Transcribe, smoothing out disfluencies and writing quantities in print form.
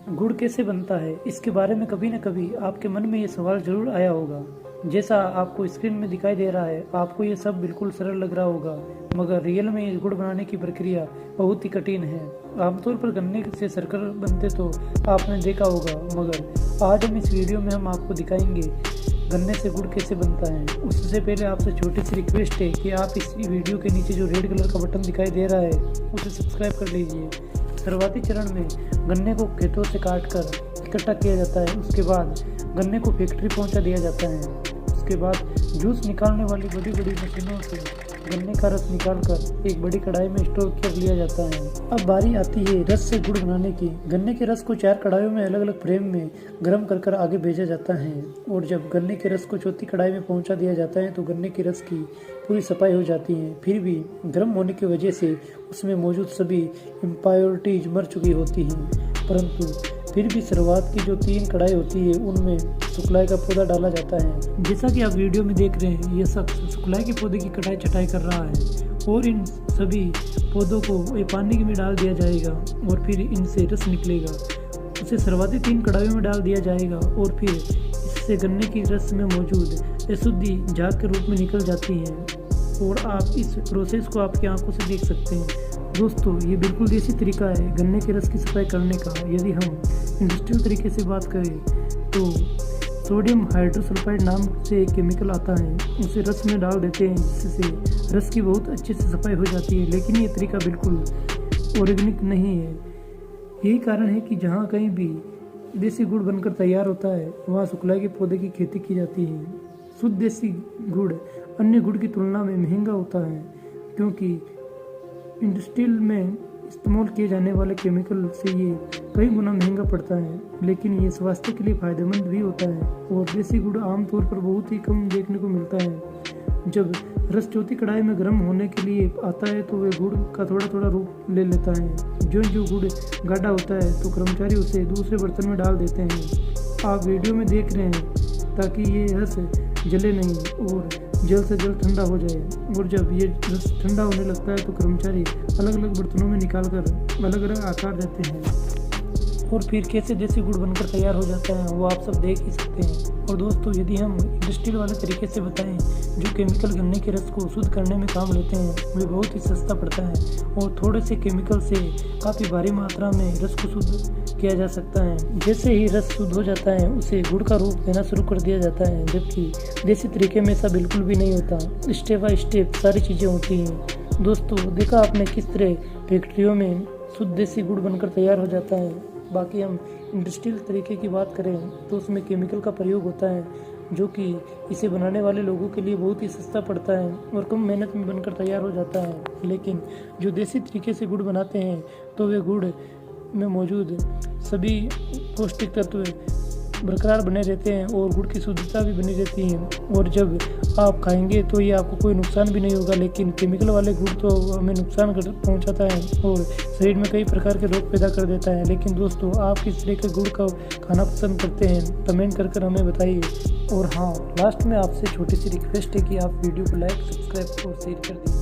गुड़ कैसे बनता है, इसके बारे में कभी न कभी आपके मन में ये सवाल ज़रूर आया होगा। जैसा आपको स्क्रीन में दिखाई दे रहा है, आपको ये सब बिल्कुल सरल लग रहा होगा, मगर रियल में ये गुड़ बनाने की प्रक्रिया बहुत ही कठिन है। आमतौर पर गन्ने से शक्कर बनते तो आपने देखा होगा, मगर आज इस वीडियो में हम आपको दिखाएंगे गन्ने से गुड़ कैसे बनता है। उससे पहले आपसे छोटी सी रिक्वेस्ट है कि आप इस वीडियो के नीचे जो रेड कलर का बटन दिखाई दे रहा है उसे सब्सक्राइब कर लीजिए। शुरुआती चरण में गन्ने को खेतों से काटकर इकट्ठा किया जाता है। उसके बाद गन्ने को फैक्ट्री पहुंचा दिया जाता है। उसके बाद जूस निकालने वाली बड़ी बड़ी मशीनों से गन्ने का रस निकालकर एक बड़ी कढ़ाई में स्टोर कर लिया जाता है। अब बारी आती है रस से गुड़ बनाने की। गन्ने के रस को 4 कढ़ाइयों में अलग अलग फ्रेम में गर्म कर आगे भेजा जाता है और जब गन्ने के रस को चौथी कढ़ाई में पहुंचा दिया जाता है तो गन्ने के रस की पूरी सफाई हो जाती है। फिर भी गर्म होने की वजह से उसमें मौजूद सभी इम्प्योरिटीज मर चुकी होती हैं, परंतु फिर भी शुरुआत की जो 3 कढ़ाई होती है उनमें सुखलाई का पौधा डाला जाता है। जैसा कि आप वीडियो में देख रहे हैं, ये सब सुखलाई के पौधे की कटाई छटाई कर रहा है और इन सभी पौधों को पानी में डाल दिया जाएगा और फिर इनसे रस निकलेगा। उसे शुरुआती 3 कढ़ाइयों में डाल दिया जाएगा और फिर इससे गन्ने की रस में मौजूद अशुद्धि झाग के रूप में निकल जाती है और आप इस प्रोसेस को आपकी आंखों से देख सकते हैं। दोस्तों, ये बिल्कुल देसी तरीका है गन्ने के रस की सफाई करने का। यदि हम इंडस्ट्रियल तरीके से बात करें तो सोडियम हाइड्रोसल्फाइड नाम से एक केमिकल आता है, उसे रस में डाल देते हैं जिससे रस की बहुत अच्छे से सफाई हो जाती है। लेकिन ये तरीका बिल्कुल ऑर्गेनिक नहीं है। यही कारण है कि जहाँ कहीं भी देसी गुड़ बनकर तैयार होता है वहाँ सुखलाई के पौधे की खेती की जाती है। शुद्ध देसी गुड़ अन्य गुड़ की तुलना में महंगा होता है क्योंकि इंडस्ट्रियल में इस्तेमाल किए जाने वाले केमिकल से ये कई गुना महंगा पड़ता है, लेकिन ये स्वास्थ्य के लिए फ़ायदेमंद भी होता है और देसी गुड़ आमतौर पर बहुत ही कम देखने को मिलता है। जब रस चौथी कढ़ाई में गर्म होने के लिए आता है तो वह गुड़ का थोड़ा थोड़ा रूप ले लेता है। जो गुड़ गाढ़ा होता है तो कर्मचारी उसे दूसरे बर्तन में डाल देते हैं। आप वीडियो में देख रहे हैं ताकि ये रस जले नहीं और जल्द से जल्द ठंडा हो जाए। और जब ये रस ठंडा होने लगता है तो कर्मचारी अलग अलग बर्तनों में निकालकर अलग अलग आकार देते हैं और फिर कैसे देसी गुड़ बनकर तैयार हो जाता है वो आप सब देख ही सकते हैं। और दोस्तों, यदि हम इंडस्ट्रियल वाले तरीके से बताएं, जो केमिकल गन्ने के रस को शुद्ध करने में काम लेते हैं वे बहुत ही सस्ता पड़ता है और थोड़े से केमिकल से काफ़ी भारी मात्रा में रस को शुद्ध किया जा सकता है। जैसे ही रस शुद्ध हो जाता है उसे गुड़ का रूप देना शुरू कर दिया जाता है, जबकि देसी तरीके में ऐसा बिल्कुल भी नहीं होता। स्टेप बाय स्टेप सारी चीज़ें होती हैं। दोस्तों, देखा आपने किस तरह फैक्ट्रियों में शुद्ध देसी गुड़ बनकर तैयार हो जाता है। बाकी हम इंडस्ट्रियल तरीके की बात करें तो उसमें केमिकल का प्रयोग होता है जो कि इसे बनाने वाले लोगों के लिए बहुत ही सस्ता पड़ता है और कम मेहनत में बनकर तैयार हो जाता है। लेकिन जो देसी तरीके से गुड़ बनाते हैं तो वे गुड़ में मौजूद सभी पौष्टिक तत्व बरकरार बने रहते हैं और गुड़ की शुद्धता भी बनी रहती है और जब आप खाएंगे तो ये आपको कोई नुकसान भी नहीं होगा। लेकिन केमिकल वाले गुड़ तो हमें नुकसान पहुंचाता है और शरीर में कई प्रकार के रोग पैदा कर देता है। लेकिन दोस्तों, आप किस तरह के गुड़ का खाना पसंद करते हैं कमेंट कर हमें बताइए। और हाँ, लास्ट में आपसे छोटी सी रिक्वेस्ट है कि आप वीडियो को लाइक, सब्सक्राइब और शेयर कर दीजिए।